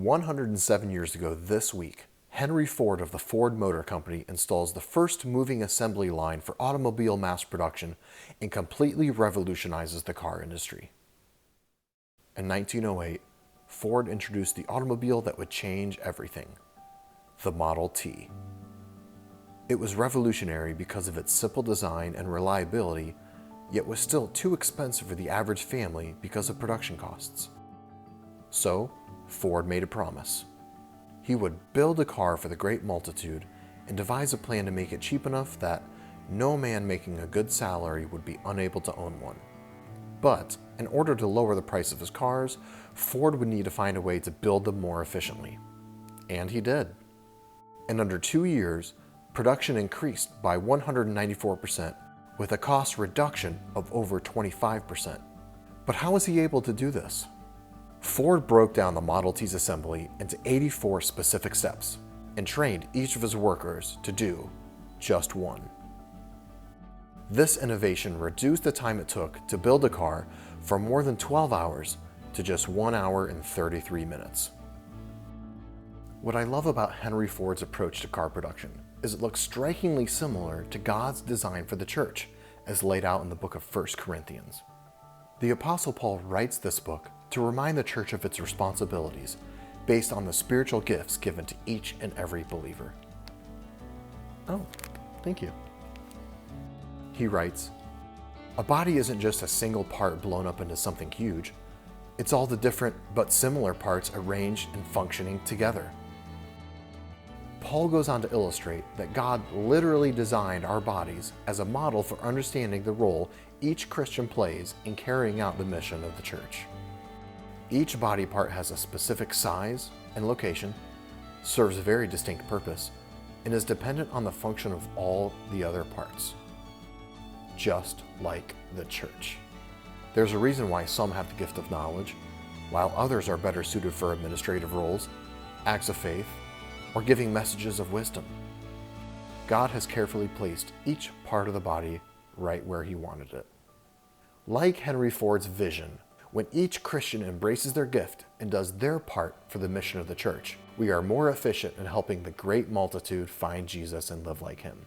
107 years ago this week, Henry Ford of the Ford Motor Company installs the first moving assembly line for automobile mass production and completely revolutionizes the car industry. In 1908, Ford introduced the automobile that would change everything, the Model T. It was revolutionary because of its simple design and reliability, yet was still too expensive for the average family because of production costs. So, Ford made a promise. He would build a car for the great multitude and devise a plan to make it cheap enough that no man making a good salary would be unable to own one. But in order to lower the price of his cars, Ford would need to find a way to build them more efficiently. And he did. In under 2 years, production increased by 194%, with a cost reduction of over 25%. But how was he able to do this? Ford broke down the Model T's assembly into 84 specific steps and trained each of his workers to do just one. This innovation reduced the time it took to build a car from more than 12 hours to just 1 hour and 33 minutes. What I love about Henry Ford's approach to car production is it looks strikingly similar to God's design for the church as laid out in the book of 1 Corinthians. The Apostle Paul writes this book to remind the church of its responsibilities based on the spiritual gifts given to each and every believer. Oh, thank you. He writes, "A body isn't just a single part blown up into something huge. It's all the different but similar parts arranged and functioning together." Paul goes on to illustrate that God literally designed our bodies as a model for understanding the role each Christian plays in carrying out the mission of the church. Each body part has a specific size and location, serves a very distinct purpose, and is dependent on the function of all the other parts. Just like the church. There's a reason why some have the gift of knowledge, while others are better suited for administrative roles, acts of faith, or giving messages of wisdom. God has carefully placed each part of the body right where He wanted it. Like Henry Ford's vision, when each Christian embraces their gift and does their part for the mission of the church, we are more efficient in helping the great multitude find Jesus and live like Him.